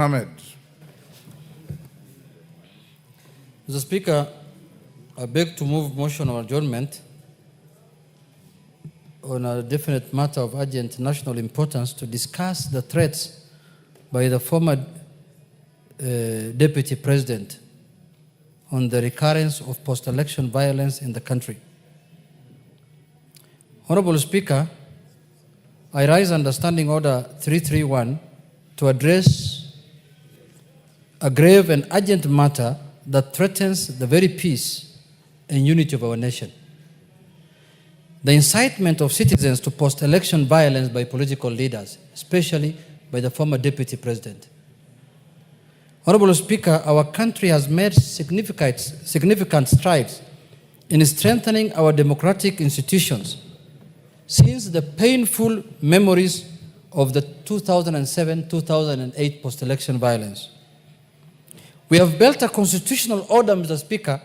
Ahmed. Mr. Speaker, I beg to move motion of adjournment on a definite matter of urgent national importance to discuss the threats by the former Deputy President on the recurrence of post-election violence in the country. Honorable Speaker, I rise under Standing Order 331 to address a grave and urgent matter that threatens the very peace and unity of our nation. The incitement of citizens to post-election violence by political leaders, especially by the former Deputy President. Honorable Speaker, our country has made significant strides in strengthening our democratic institutions since the painful memories of the 2007-2008 post-election violence. We have built a constitutional order, Mr. Speaker,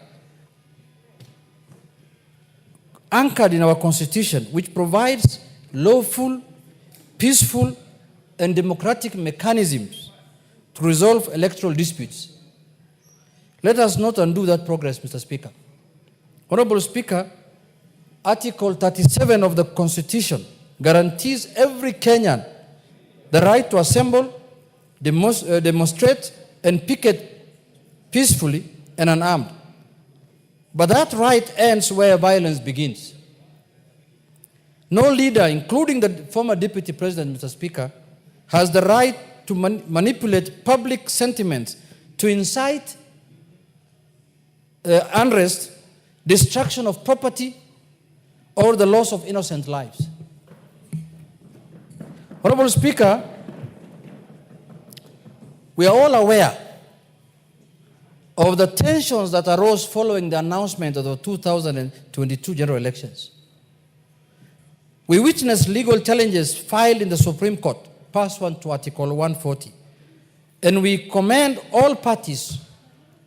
anchored in our Constitution, which provides lawful, peaceful, and democratic mechanisms to resolve electoral disputes. Let us not undo that progress, Mr. Speaker. Honorable Speaker, Article 37 of the Constitution guarantees every Kenyan the right to assemble, demonstrate, and picket peacefully and unarmed. But that right ends where violence begins. No leader, including the former Deputy President, Mr. Speaker, has the right to manipulate public sentiments to incite unrest, destruction of property, or the loss of innocent lives. Honorable Speaker, we are all aware of the tensions that arose following the announcement of the 2022 general elections. We witnessed legal challenges filed in the Supreme Court, pursuant to Article 140, and we commend all parties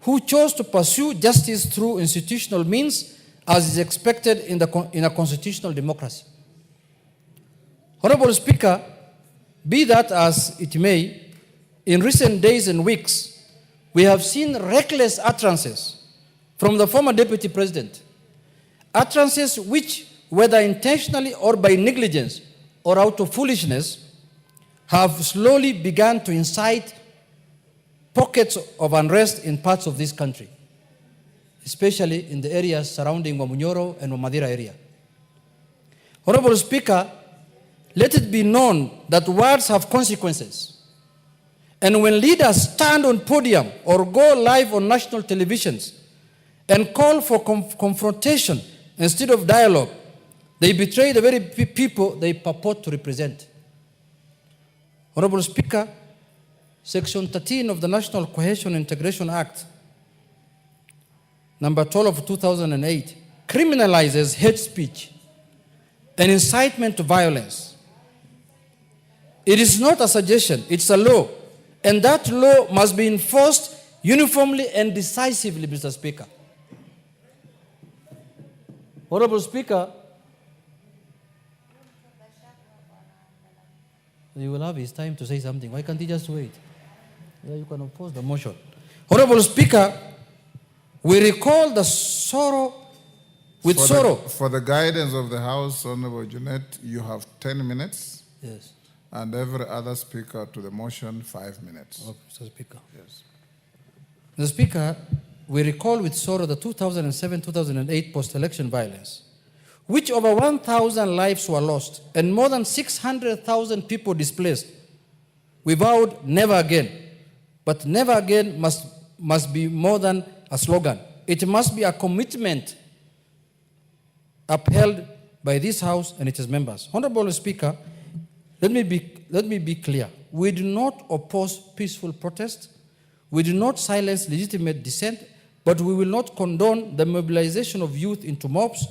who chose to pursue justice through institutional means as is expected in a constitutional democracy. Honorable Speaker, be that as it may, in recent days and weeks, we have seen reckless utterances from the former Deputy President, utterances which, whether intentionally or by negligence or out of foolishness, have slowly begun to incite pockets of unrest in parts of this country, especially in the areas surrounding Wamunyoro and Wamadira area. Honorable Speaker, let it be known that words have consequences. And when leaders stand on podium or go live on national televisions and call for confrontation instead of dialogue, they betray the very people they purport to represent. Honorable Speaker, Section 13 of the National Cohesion and Integration Act, number 12 of 2008, criminalizes hate speech and incitement to violence. It is not a suggestion, it's a law. And that law must be enforced uniformly and decisively, Mr. Speaker. Honorable Speaker, you will have his time to say something. Why can't he just wait? Yeah, you can oppose the motion. Honorable Speaker, we recall the sorrow with sorrow. For the guidance of the House, Honorable Junet, you have 10 minutes. Yes. And every other speaker to the motion, 5 minutes. Okay, Mr. Speaker. Yes. Mr. Speaker, we recall with sorrow the 2007-2008 post-election violence, which over 1,000 lives were lost and more than 600,000 people displaced. We vowed never again, but never again must be more than a slogan. It must be a commitment upheld by this House and its members. Honorable Speaker, let me be clear. We do not oppose peaceful protest. We do not silence legitimate dissent, but we will not condone the mobilization of youth into mobs,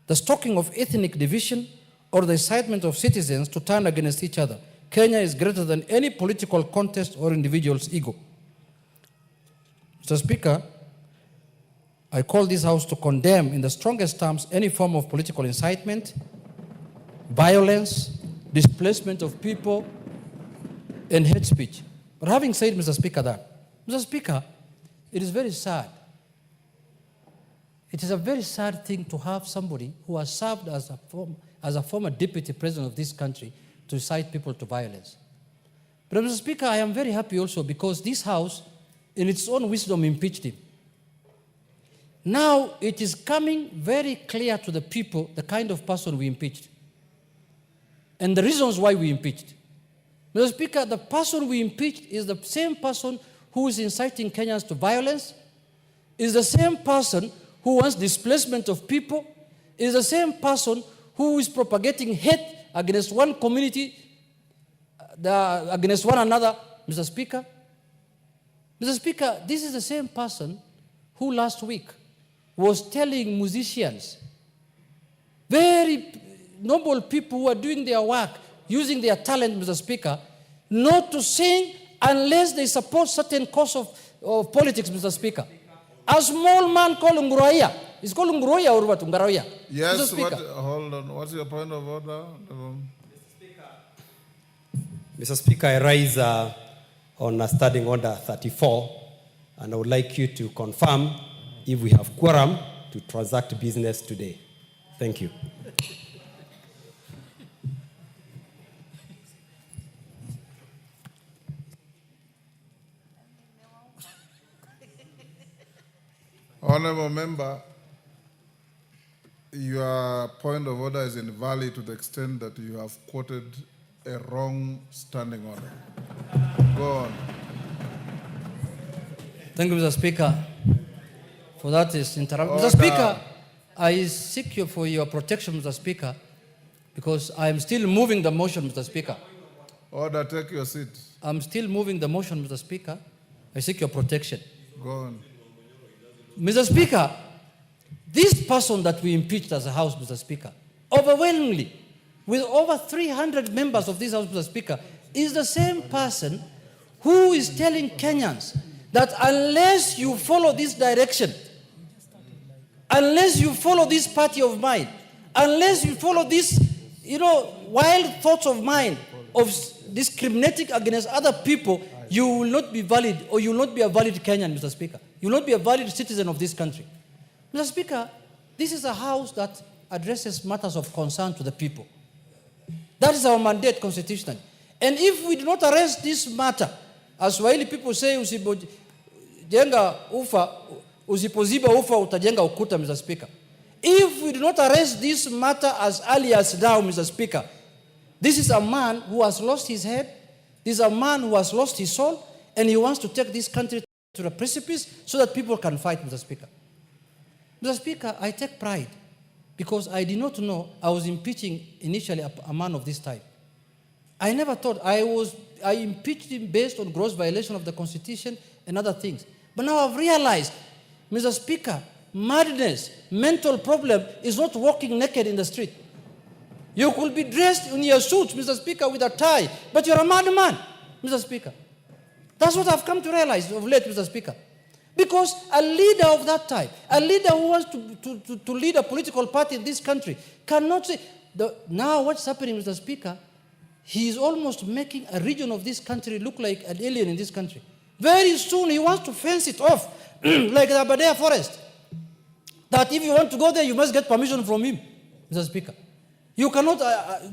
the stoking of ethnic division, or the incitement of citizens to turn against each other. Kenya is greater than any political contest or individual's ego. Mr. Speaker, I call this House to condemn in the strongest terms any form of political incitement, violence, displacement of people, and hate speech. But having said, Mr. Speaker, that, Mr. Speaker, it is very sad. It is a very sad thing to have somebody who has served as a former deputy president of this country to incite people to violence. But Mr. Speaker, I am very happy also because this House, in its own wisdom, impeached him. Now it is coming very clear to the people the kind of person we impeached and the reasons why we impeached. Mr. Speaker, the person we impeached is the same person who is inciting Kenyans to violence, is the same person who wants displacement of people, is the same person who is propagating hate against one community, against one another, Mr. Speaker. Mr. Speaker, this is the same person who last week was telling musicians, very noble people who are doing their work, using their talent, Mr. Speaker, not to sing unless they support certain cause of politics, Mr. Speaker. A small man called Nguroia. Is called Nguroia or what? Nguroia. Yes, hold on. What's your point of order? Mr. Speaker, I rise on Standing Order 34, and I would like you to confirm if we have quorum to transact business today. Thank you. Honourable member, your point of order is invalid to the extent that you have quoted a wrong standing order. Go on. Thank you, Mr. Speaker, for that is interruption. Mr. Speaker, I seek you for your protection, Mr. Speaker, because I am still moving the motion, Mr. Speaker. Order, take your seat. I'm still moving the motion, Mr. Speaker. I seek your protection. Go on. Mr. Speaker, this person that we impeached as a House, Mr. Speaker, overwhelmingly, with over 300 members of this House, Mr. Speaker, is the same person who is telling Kenyans that unless you follow this direction, unless you follow this party of mine, unless you follow this, wild thoughts of mine of discriminating against other people, you will not be valid, or you will not be a valid Kenyan, Mr. Speaker. You will not be a valid citizen of this country. Mr. Speaker, this is a House that addresses matters of concern to the people. That is our mandate constitutionally. And if we do not arrest this matter, as Swahili people say, usipojenga ufa, usipoziba ufa utajenga ukuta, Mr. Speaker. If we do not arrest this matter as early as now, Mr. Speaker, this is a man who has lost his head, this is a man who has lost his soul, and he wants to take this country to the precipice so that people can fight, Mr. Speaker. Mr. Speaker, I take pride because I did not know I was impeaching initially a man of this type. I never thought I impeached him based on gross violation of the Constitution and other things. But now I've realized, Mr. Speaker, madness, mental problem is not walking naked in the street. You could be dressed in your suit, Mr. Speaker, with a tie, but you're a madman, Mr. Speaker. That's what I've come to realize of late, Mr. Speaker. Because a leader of that type, a leader who wants to lead a political party in this country, cannot say, now what's happening, Mr. Speaker, he is almost making a region of this country look like an alien in this country. Very soon he wants to fence it off, like the Aberdare forest. That if you want to go there, you must get permission from him, Mr. Speaker. You cannot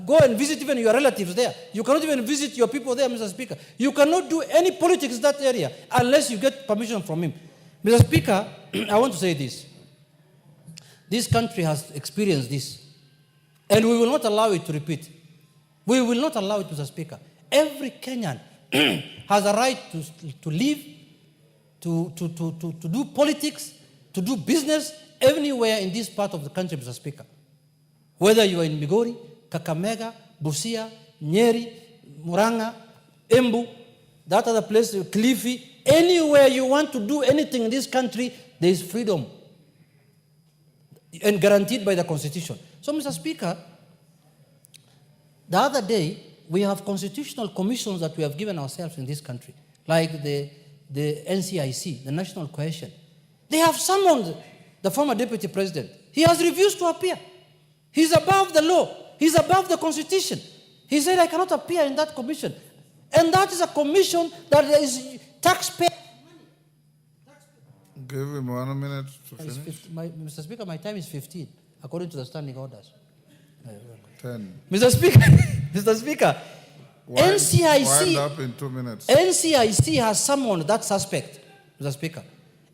go and visit even your relatives there. You cannot even visit your people there, Mr. Speaker. You cannot do any politics in that area unless you get permission from him. Mr. Speaker, I want to say this. This country has experienced this, and we will not allow it to repeat. We will not allow it, Mr. Speaker. Every Kenyan has a right to live, to do politics, to do business anywhere in this part of the country, Mr. Speaker. Whether you are in Migori, Kakamega, Busia, Nyeri, Muranga, Embu, that other place, Kilifi, anywhere you want to do anything in this country, there is freedom and guaranteed by the Constitution. So, Mr. Speaker, the other day, we have constitutional commissions that we have given ourselves in this country, like the NCIC, the National Cohesion. They have summoned the former deputy president. He has refused to appear. He's above the law. He's above the Constitution. He said, I cannot appear in that commission. And that is a commission that is taxpayer. Give him 1 minute to finish. Mr. Speaker, my time is 15, according to the standing orders. 10. Mr. Speaker, Mr. Speaker, Wind up in 2 minutes. NCIC has summoned that suspect, Mr. Speaker.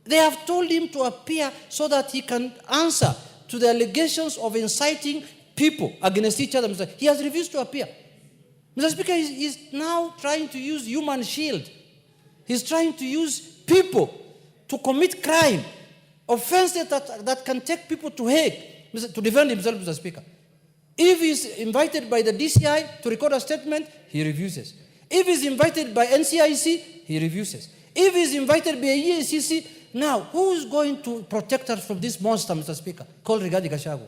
They have told him to appear so that he can answer to the allegations of inciting people against each other. He has refused to appear. Mr. Speaker, he's now trying to use human shield. He's trying to use people to commit crime, offenses that can take people to Hague, to defend himself, Mr. Speaker. If he's invited by the DCI to record a statement, he refuses. If he's invited by NCIC, he refuses. If he's invited by EACC, now who's going to protect us from this monster, Mr. Speaker, called Gachagua?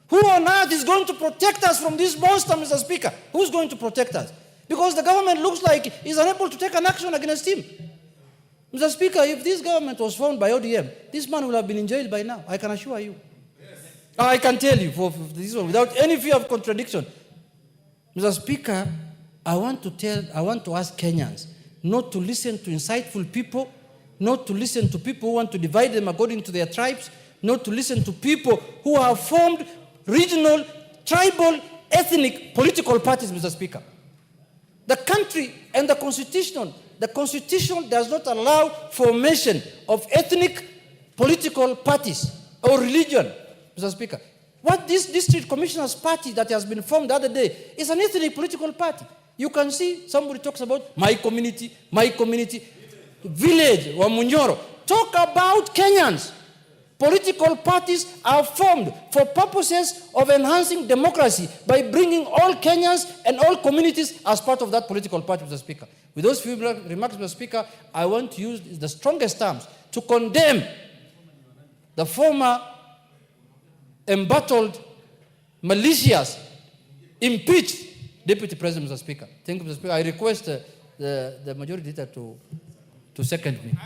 Who on earth is going to protect us from this monster, Mr. Speaker? Who's going to protect us? Because the government looks like it's unable to take an action against him. Mr. Speaker, if this government was formed by ODM, this man would have been in jail by now, I can assure you. Yes. I can tell you for this one, without any fear of contradiction. Mr. Speaker, I want to ask Kenyans not to listen to insightful people, not to listen to people who want to divide them according to their tribes, not to listen to people who have formed regional, tribal, ethnic, political parties, Mr. Speaker. The country and the Constitution does not allow formation of ethnic political parties or religion, Mr. Speaker. What this district commissioner's party that has been formed the other day is an ethnic political party. You can see somebody talks about my community, village, or Munyoro. Talk about Kenyans. Political parties are formed for purposes of enhancing democracy by bringing all Kenyans and all communities as part of that political party, Mr. Speaker. With those few remarks, Mr. Speaker, I want to use the strongest terms to condemn the former embattled, malicious, impeached Deputy President, Mr. Speaker. Thank you, Mr. Speaker. I request the majority leader to second me.